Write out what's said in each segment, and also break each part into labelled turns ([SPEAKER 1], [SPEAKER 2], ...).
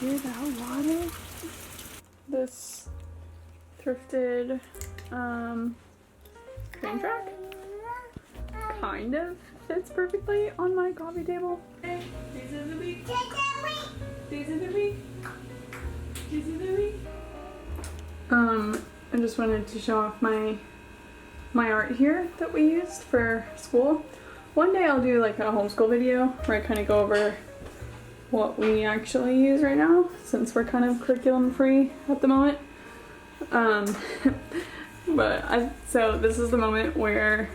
[SPEAKER 1] hear that water? This thrifted train track kind of fits perfectly on my coffee table. Okay, these are the week. These are the week. These are the week. I just wanted to show off my art here that we used for school. One day I'll do like a homeschool video where I kind of go over what we actually use right now, since we're kind of curriculum free at the moment. So this is the moment where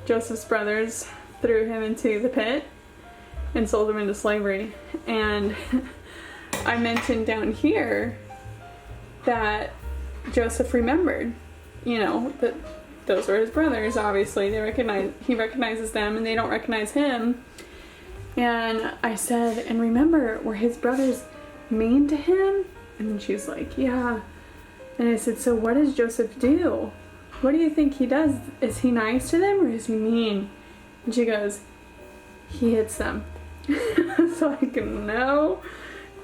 [SPEAKER 1] Joseph's brothers threw him into the pit and sold him into slavery. And I mentioned down here that Joseph remembered, you know, that those were his brothers. Obviously he recognizes them and they don't recognize him. And I said, and remember, were his brothers mean to him? And then she's like, yeah. And I said, so what does Joseph do? What do you think he does? Is he nice to them or is he mean? And she goes, he hits them. So I can know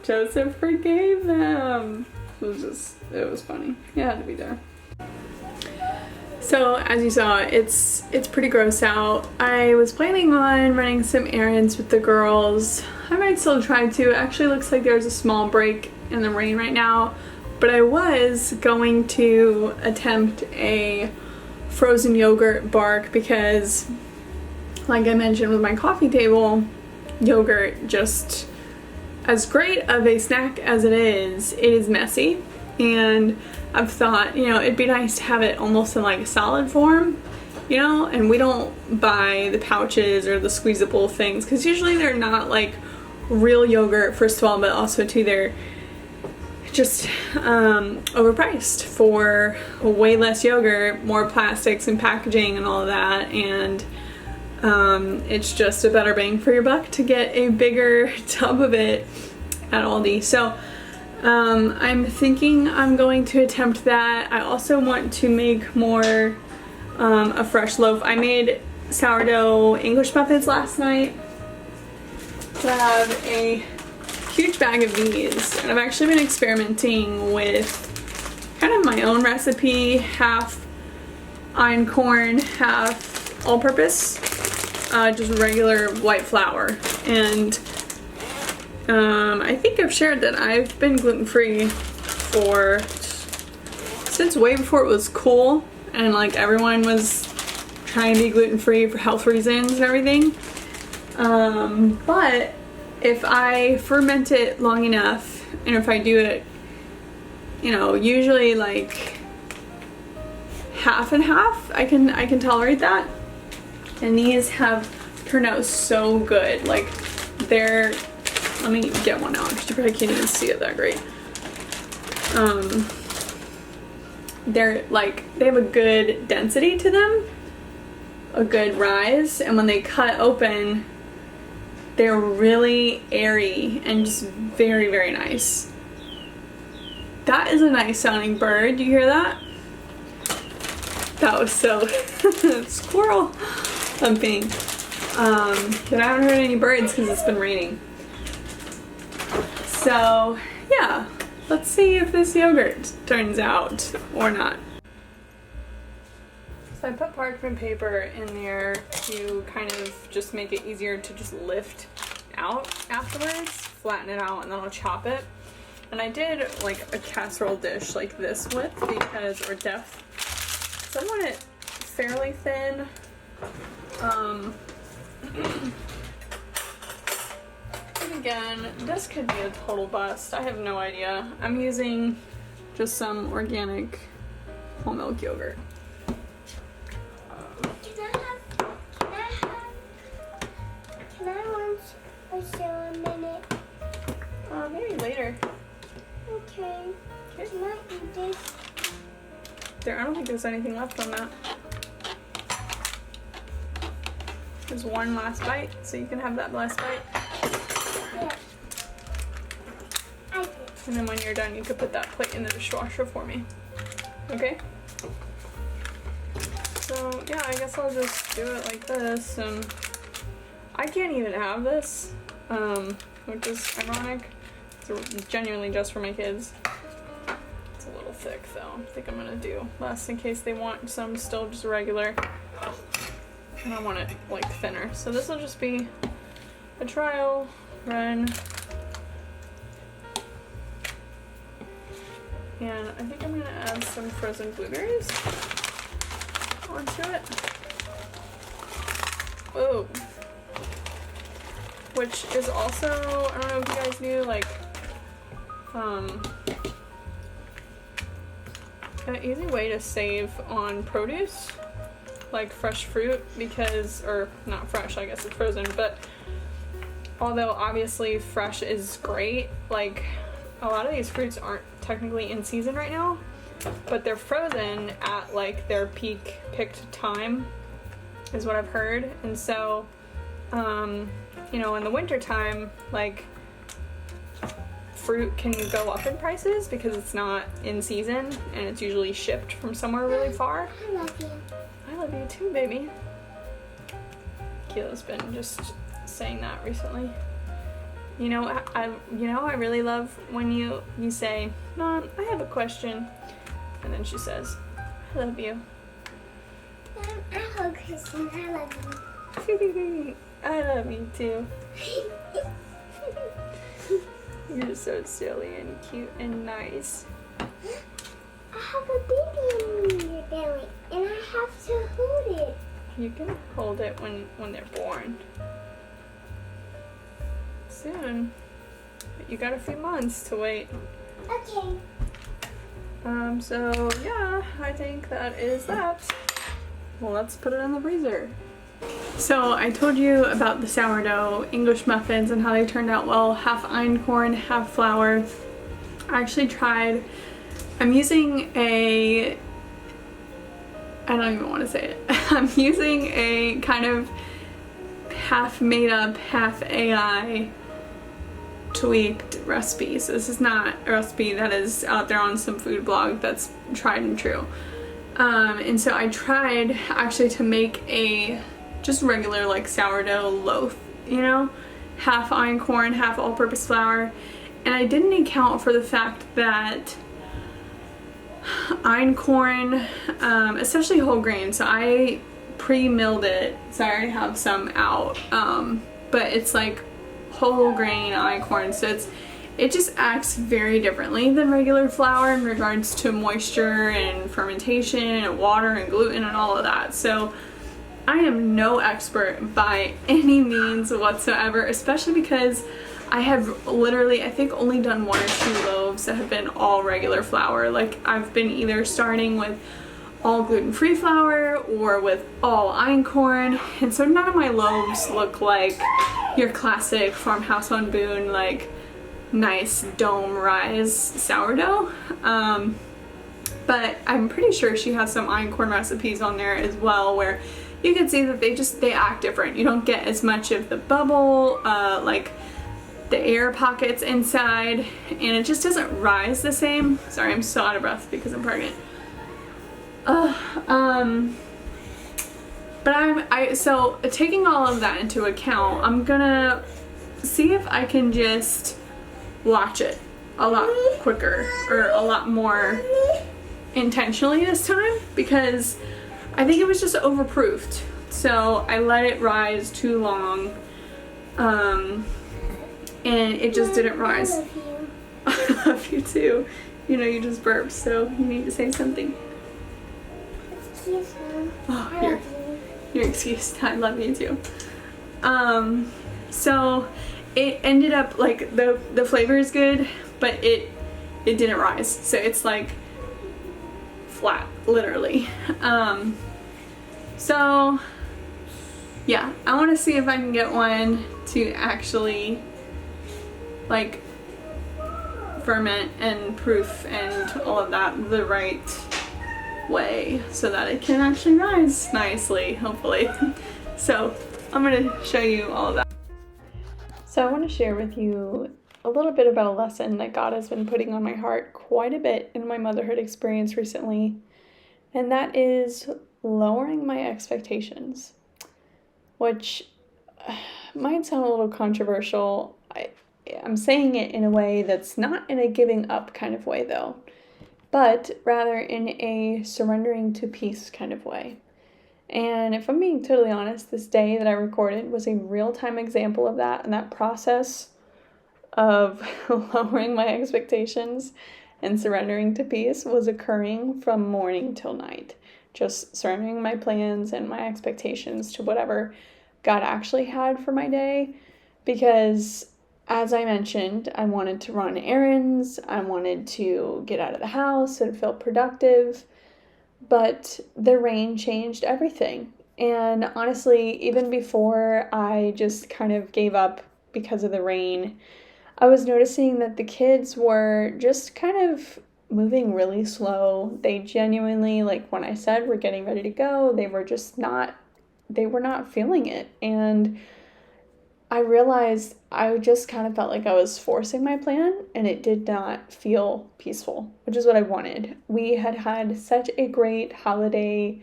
[SPEAKER 1] Joseph forgave them. It was funny. It had to be there. So as you saw, it's pretty gross out. I was planning on running some errands with the girls. I might still try to. It actually looks like there's a small break in the rain right now, but I was going to attempt a frozen yogurt bark because, like I mentioned with my coffee table, yogurt, just as great of a snack as it is messy. And I've thought, you know, it'd be nice to have it almost in like a solid form, you know, and we don't buy the pouches or the squeezable things because usually they're not like real yogurt, first of all, but also too, they're just overpriced for way less yogurt, more plastics and packaging and all of that, and it's just a better bang for your buck to get a bigger tub of it at Aldi. So I'm thinking I'm going to attempt that. I also want to make more a fresh loaf. I made sourdough English muffins last night. So I have a huge bag of these, and I've actually been experimenting with kind of my own recipe, half einkorn, half all-purpose, just regular white flour. And I think I've shared that I've been gluten-free since way before it was cool and like everyone was trying to be gluten-free for health reasons and everything. But if I ferment it long enough, and if I do it, you know, usually like half and half, I can tolerate that. And these have turned out so good. Like they're, let me get one out because you probably can't even see it that great. They're like, they have a good density to them, a good rise, and when they cut open, they're really airy and just very, very nice. That is a nice sounding bird. Do you hear that? That was so squirrel thumping. But I haven't heard any birds because it's been raining. So yeah, let's see if this yogurt turns out or not. So I put parchment paper in there to kind of just make it easier to just lift out afterwards, flatten it out, and then I'll chop it. And I did like a casserole dish like this width because, or depth, so I want it fairly thin. And again, this could be a total bust. I have no idea. I'm using just some organic whole milk yogurt.
[SPEAKER 2] Can I want a minute?
[SPEAKER 1] Maybe later.
[SPEAKER 2] Okay. Can I eat this?
[SPEAKER 1] I don't think there's anything left on that. There's one last bite, so you can have that last bite.
[SPEAKER 2] Yeah. I did.
[SPEAKER 1] And then when you're done, you could put that plate in the dishwasher for me. Okay? So yeah, I guess I'll just do it like this, and I can't even have this, which is ironic. It's genuinely just for my kids. It's a little thick though. I think I'm gonna do less in case they want some still just regular. And I want it like thinner. So this will just be a trial run. And I think I'm gonna add some frozen blueberries onto it. Oh. Which is also, I don't know if you guys knew, like, an easy way to save on produce, like fresh fruit, because, or not fresh, I guess it's frozen, but although obviously fresh is great, like, a lot of these fruits aren't technically in season right now, but they're frozen at like their peak picked time is what I've heard. And so you know, in the winter time, like, fruit can go up in prices because it's not in season and it's usually shipped from somewhere really far.
[SPEAKER 2] I love you.
[SPEAKER 1] I love you too, baby. Kila's been just saying that recently. You know, I really love when you say, Mom, I have a question. And then she says, I love you.
[SPEAKER 2] I hug Kristen. I love you.
[SPEAKER 1] I love you too. You're so silly and cute and nice.
[SPEAKER 2] I have a baby in your belly, and I have to hold it.
[SPEAKER 1] You can hold it when they're born. Soon. But you got a few months to wait.
[SPEAKER 2] Okay.
[SPEAKER 1] So yeah, I think that is that. Well, let's put it in the freezer. So I told you about the sourdough English muffins and how they turned out well, half einkorn, half flour. I actually tried, I'm using a, I don't even want to say it. I'm using a kind of half made up, half AI tweaked recipe. So this is not a recipe that is out there on some food blog that's tried and true. And so I tried actually to make a just regular like sourdough loaf, you know, half einkorn, half all-purpose flour, and I didn't account for the fact that einkorn, especially whole grain, so I pre-milled it, so I already have some out, but it's like whole grain einkorn, so it just acts very differently than regular flour in regards to moisture and fermentation and water and gluten and all of that. So I am no expert by any means whatsoever, especially because I have literally, I think, only done 1 or 2 loaves that have been all regular flour. Like, I've been either starting with all gluten-free flour or with all einkorn, and so none of my loaves look like your classic farmhouse on Boone, like, nice dome rise sourdough. But I'm pretty sure she has some einkorn recipes on there as well where you can see that they act different. You don't get as much of the bubble, like the air pockets inside, and it just doesn't rise the same. Sorry, I'm so out of breath because I'm pregnant. But so taking all of that into account, I'm gonna see if I can just watch it a lot quicker or a lot more intentionally this time, because I think it was just overproofed. So I let it rise too long, and it just didn't rise.
[SPEAKER 2] I love you.
[SPEAKER 1] I love you too. You know, you just burped, so you need to say something.
[SPEAKER 2] Excuse me.
[SPEAKER 1] Oh,
[SPEAKER 2] I love you.
[SPEAKER 1] you're excused. I love you too. So it ended up like the flavor is good, but it didn't rise. So it's like flat, literally. So yeah, I want to see if I can get one to actually like ferment and proof and all of that the right way so that it can actually rise nicely, hopefully. So I'm going to show you all of that. So I want to share with you a little bit about a lesson that God has been putting on my heart quite a bit in my motherhood experience recently, and that is lowering my expectations, which might sound a little controversial. I'm saying it in a way that's not in a giving up kind of way though, but rather in a surrendering to peace kind of way. And if I'm being totally honest, this day that I recorded was a real-time example of that, and that process of lowering my expectations and surrendering to peace was occurring from morning till night. Just surrendering my plans and my expectations to whatever God actually had for my day. Because, as I mentioned, I wanted to run errands, I wanted to get out of the house and feel productive, but the rain changed everything. And honestly, even before I just kind of gave up because of the rain, I was noticing that the kids were just kind of moving really slow. They genuinely, like when I said we're getting ready to go, they were not feeling it. And I realized I just kind of felt like I was forcing my plan, and it did not feel peaceful, which is what I wanted. We had such a great holiday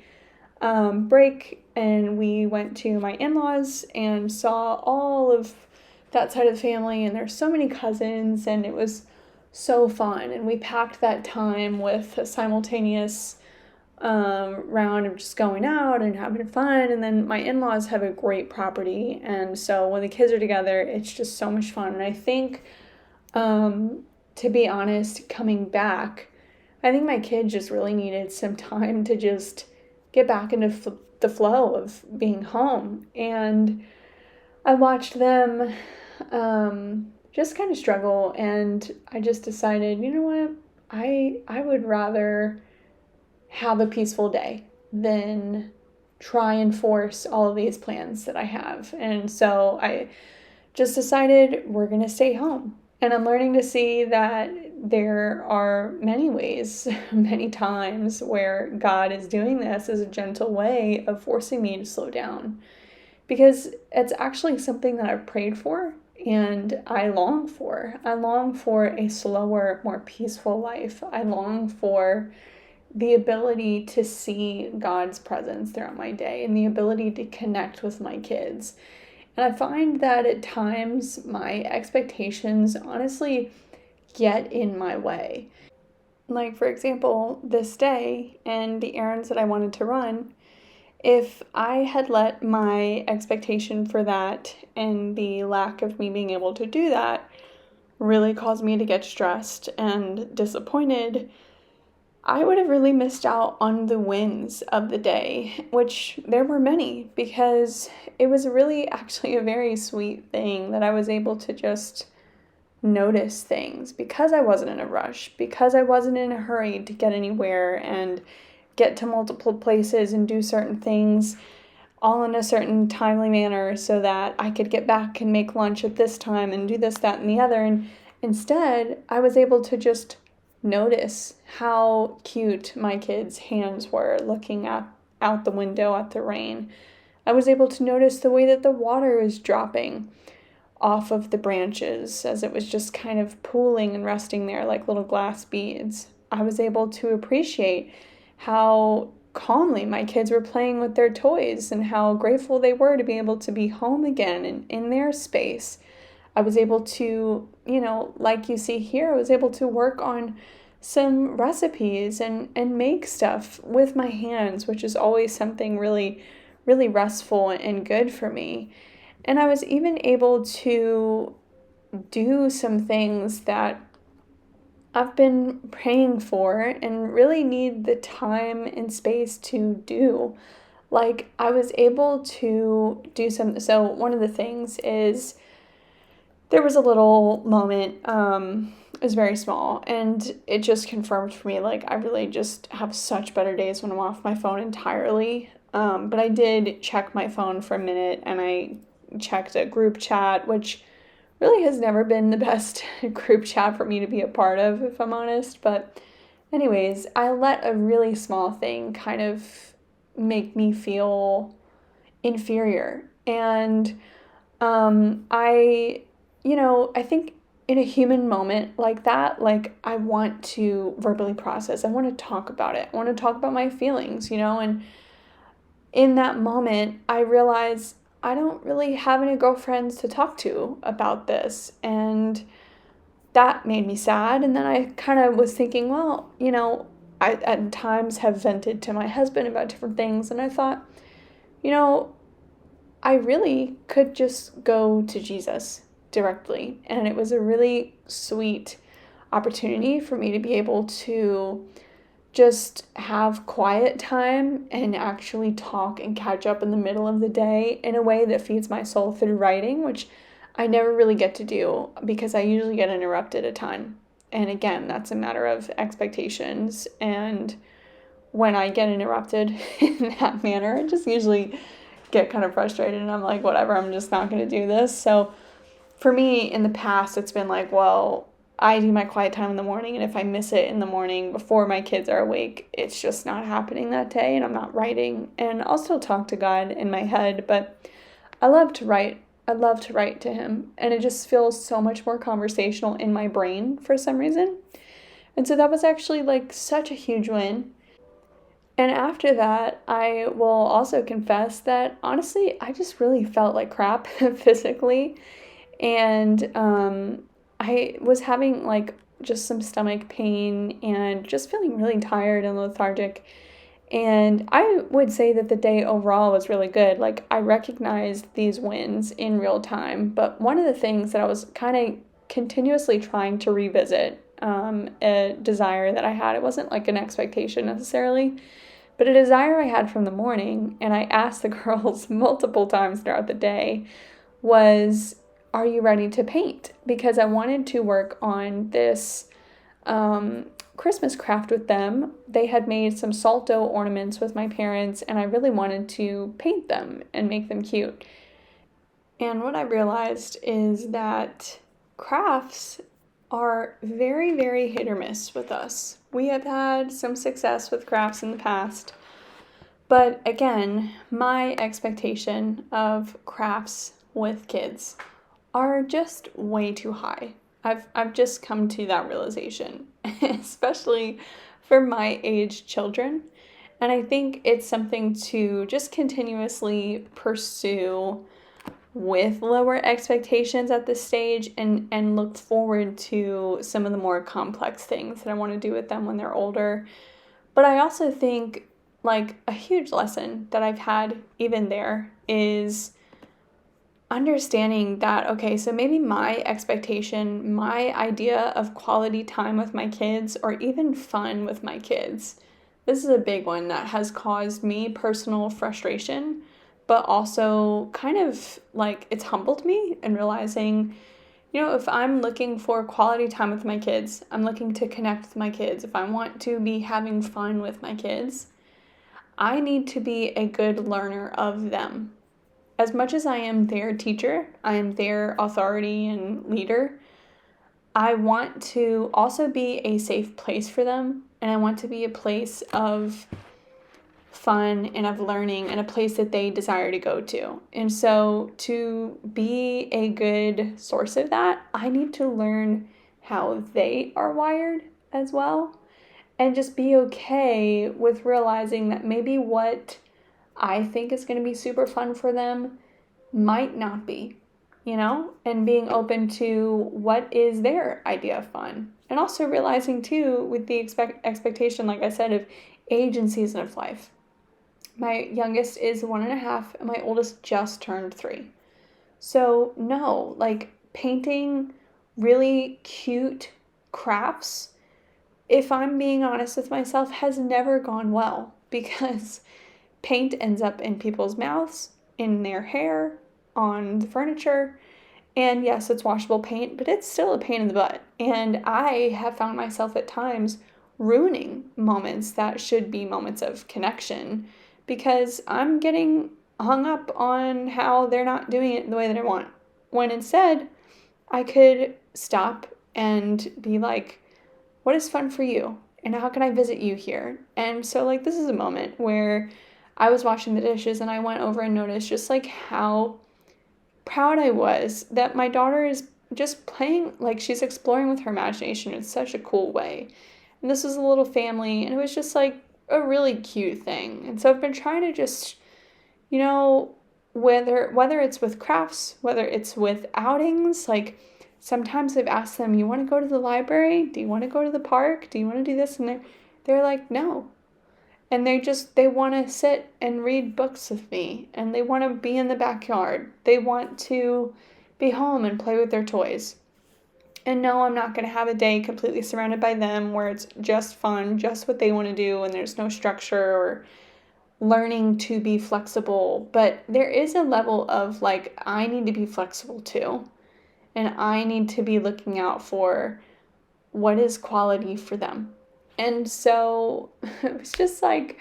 [SPEAKER 1] break, and we went to my in-laws and saw all of that side of the family, and there's so many cousins, and it was so fun. And we packed that time with a simultaneous round of just going out and having fun. And then my in-laws have a great property, and so when the kids are together, it's just so much fun. And I think, to be honest, coming back, I think my kids just really needed some time to just get back into the flow of being home. And I watched them just kind of struggle, and I just decided, you know what, I would rather have a peaceful day than try and force all of these plans that I have. And so I just decided we're going to stay home. And I'm learning to see that there are many ways, many times where God is doing this as a gentle way of forcing me to slow down. Because it's actually something that I've prayed for and I long for. I long for a slower, more peaceful life. I long for the ability to see God's presence throughout my day and the ability to connect with my kids. And I find that at times my expectations honestly get in my way. Like, for example, this day and the errands that I wanted to run, if I had let my expectation for that and the lack of me being able to do that really cause me to get stressed and disappointed, I would have really missed out on the wins of the day, which there were many, because it was really actually a very sweet thing that I was able to just notice things because I wasn't in a rush, because I wasn't in a hurry to get anywhere and get to multiple places and do certain things all in a certain timely manner so that I could get back and make lunch at this time and do this, that, and the other. And instead, I was able to just notice how cute my kids' hands were looking out the window at the rain. I was able to notice the way that the water was dropping off of the branches as it was just kind of pooling and resting there like little glass beads. I was able to appreciate how calmly my kids were playing with their toys and how grateful they were to be able to be home again and in their space. I was able to, like you see here, I was able to work on some recipes and make stuff with my hands, which is always something really, really restful and good for me. And I was even able to do some things that I've been praying for and really need the time and space to do. Like, I was able to do some, so one of the things is there was a little moment, it was very small, and it just confirmed for me, like, I really just have such better days when I'm off my phone entirely. But I did check my phone for a minute, and I checked a group chat, which really has never been the best group chat for me to be a part of, if I'm honest. But anyways, I let a really small thing kind of make me feel inferior. And I think in a human moment like that, like, I want to verbally process. I want to talk about it. I want to talk about my feelings, and in that moment, I realized I don't really have any girlfriends to talk to about this. And that made me sad. And then I kind of was thinking, well, I at times have vented to my husband about different things. And I thought, you know, I really could just go to Jesus directly. And it was a really sweet opportunity for me to be able to just have quiet time and actually talk and catch up in the middle of the day in a way that feeds my soul through writing, which I never really get to do because I usually get interrupted a ton. And again, that's a matter of expectations. And when I get interrupted in that manner, I just usually get kind of frustrated and I'm like, whatever, I'm just not going to do this. So for me in the past, it's been like, well, I do my quiet time in the morning, and if I miss it in the morning before my kids are awake, it's just not happening that day, and I'm not writing. And I'll still talk to God in my head, but I love to write. I love to write to Him, and it just feels so much more conversational in my brain for some reason. And so that was actually like such a huge win. And after that, I will also confess that honestly, I just really felt like crap physically. And I was having like just some stomach pain and just feeling really tired and lethargic. And I would say that the day overall was really good. Like I recognized these wins in real time. But one of the things that I was kind of continuously trying to revisit, a desire that I had, it wasn't like an expectation necessarily, but a desire I had from the morning, and I asked the girls multiple times throughout the day, was, are you ready to paint? Because I wanted to work on this Christmas craft with them. They had made some salt dough ornaments with my parents, and I really wanted to paint them and make them cute. And what I realized is that crafts are very, very hit or miss with us. We have had some success with crafts in the past, but again, my expectation of crafts with kids are just way too high. I've just come to that realization, especially for my age children. And I think it's something to just continuously pursue with lower expectations at this stage and look forward to some of the more complex things that I want to do with them when they're older. But I also think like a huge lesson that I've had even there is understanding that, okay, so maybe my expectation, my idea of quality time with my kids or even fun with my kids, this is a big one that has caused me personal frustration, but also kind of like it's humbled me in realizing, if I'm looking for quality time with my kids, I'm looking to connect with my kids, if I want to be having fun with my kids, I need to be a good learner of them. As much as I am their teacher, I am their authority and leader, I want to also be a safe place for them, and I want to be a place of fun and of learning and a place that they desire to go to. And so to be a good source of that, I need to learn how they are wired as well, and just be okay with realizing that maybe what I think is going to be super fun for them might not be, and being open to what is their idea of fun. And also realizing too, with the expectation, like I said, of age and season of life. My youngest is 1.5 and my oldest just turned 3. So no, like painting really cute crafts, if I'm being honest with myself, has never gone well because paint ends up in people's mouths, in their hair, on the furniture. And yes, it's washable paint, but it's still a pain in the butt. And I have found myself at times ruining moments that should be moments of connection because I'm getting hung up on how they're not doing it the way that I want. When instead, I could stop and be like, what is fun for you? And how can I visit you here? And so like this is a moment where I was washing the dishes and I went over and noticed just like how proud I was that my daughter is just playing, like she's exploring with her imagination in such a cool way. And this was a little family and it was just like a really cute thing. And so I've been trying to just, whether it's with crafts, whether it's with outings, like sometimes I've asked them, you want to go to the library? Do you want to go to the park? Do you want to do this? And they're like, no. And they want to sit and read books with me, and they want to be in the backyard. They want to be home and play with their toys. And no, I'm not going to have a day completely surrounded by them where it's just fun, just what they want to do, and there's no structure or learning to be flexible. But there is a level of like, I need to be flexible too. And I need to be looking out for what is quality for them. And so it was just like,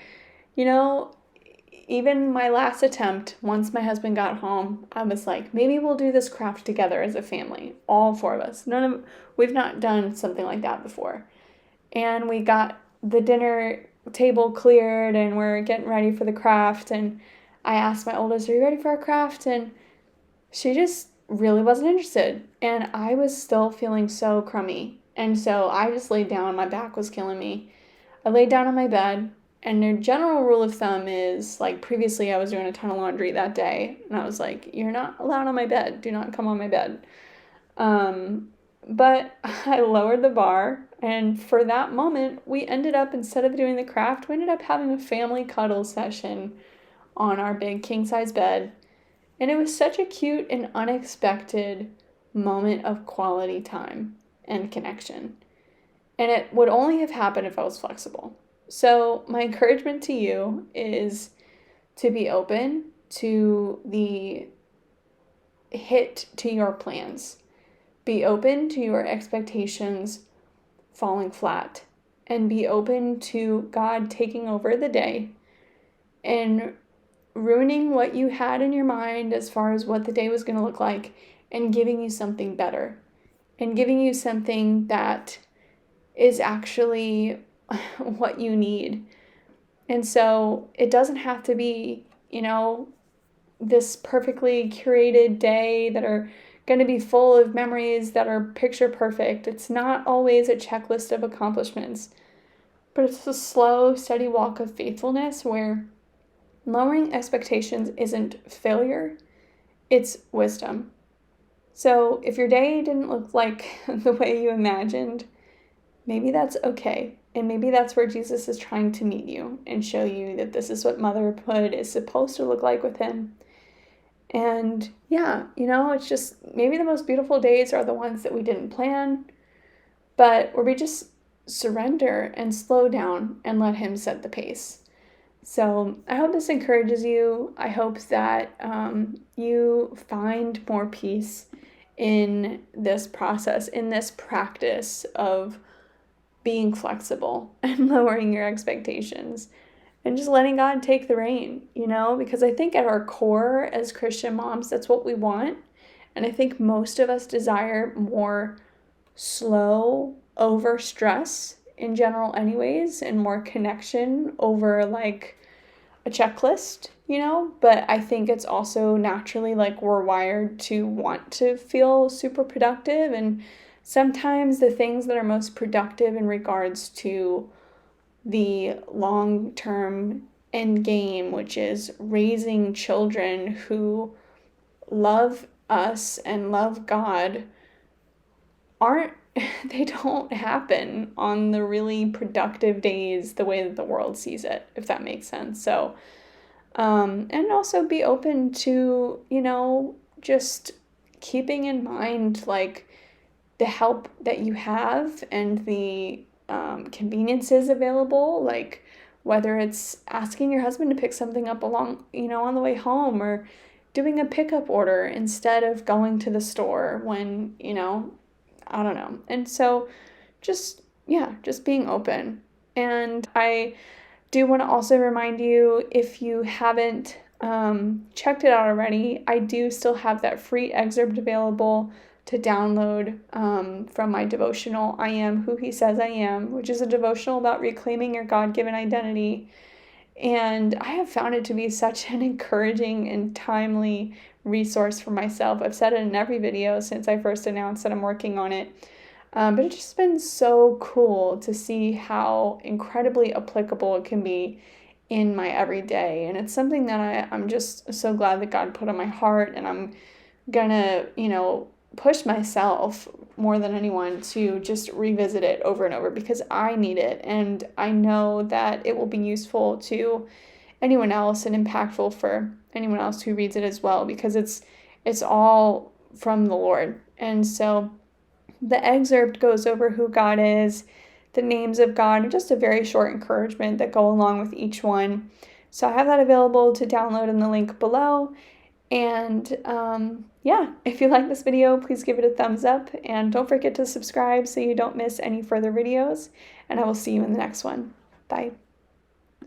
[SPEAKER 1] even my last attempt, once my husband got home, I was like, maybe we'll do this craft together as a family, all 4 of us. We've not done something like that before. And we got the dinner table cleared and we're getting ready for the craft. And I asked my oldest, are you ready for our craft? And she just really wasn't interested. And I was still feeling so crummy. And so I just laid down. My back was killing me. I laid down on my bed. And their general rule of thumb is, like, previously I was doing a ton of laundry that day. And I was like, you're not allowed on my bed. Do not come on my bed. But I lowered the bar. And for that moment, we ended up, instead of doing the craft, we ended up having a family cuddle session on our big king-size bed. And it was such a cute and unexpected moment of quality time and connection. And it would only have happened if I was flexible. So my encouragement to you is to be open to the hit to your plans. Be open to your expectations falling flat. And be open to God taking over the day and ruining what you had in your mind as far as what the day was going to look like and giving you something better. And giving you something that is actually what you need. And so it doesn't have to be, this perfectly curated day that are going to be full of memories that are picture perfect. It's not always a checklist of accomplishments, but it's a slow, steady walk of faithfulness where lowering expectations isn't failure, it's wisdom. So if your day didn't look like the way you imagined, maybe that's okay. And maybe that's where Jesus is trying to meet you and show you that this is what motherhood is supposed to look like with him. And yeah, it's just maybe the most beautiful days are the ones that we didn't plan, but where we just surrender and slow down and let him set the pace. So I hope this encourages you. I hope that you find more peace in this process, in this practice of being flexible and lowering your expectations and just letting God take the reign, because I think at our core as Christian moms, that's what we want. And I think most of us desire more slow over stress in general anyways, and more connection over like a checklist, but I think it's also naturally like we're wired to want to feel super productive, and sometimes the things that are most productive in regards to the long-term end game, which is raising children who love us and love God, they don't happen on the really productive days the way that the world sees it, if that makes sense. So, and also be open to, just keeping in mind, like, the help that you have and the conveniences available, like whether it's asking your husband to pick something up along, on the way home, or doing a pickup order instead of going to the store when, I don't know. And so just being open. And I do want to also remind you, if you haven't checked it out already, I do still have that free excerpt available to download from my devotional, I Am Who He Says I Am, which is a devotional about reclaiming your God-given identity. And I have found it to be such an encouraging and timely resource for myself. I've said it in every video since I first announced that I'm working on it. But it's just been so cool to see how incredibly applicable it can be in my everyday. And it's something that I'm just so glad that God put on my heart, and I'm gonna, push myself more than anyone to just revisit it over and over, because I need it, and I know that it will be useful to anyone else and impactful for anyone else who reads it as well, because it's all from the Lord. And so the excerpt goes over who God is, the names of God, and just a very short encouragement that go along with each one. So I have that available to download in the link below. And yeah, if you like this video, please give it a thumbs up, and don't forget to subscribe so you don't miss any further videos. And I will see you in the next one. Bye.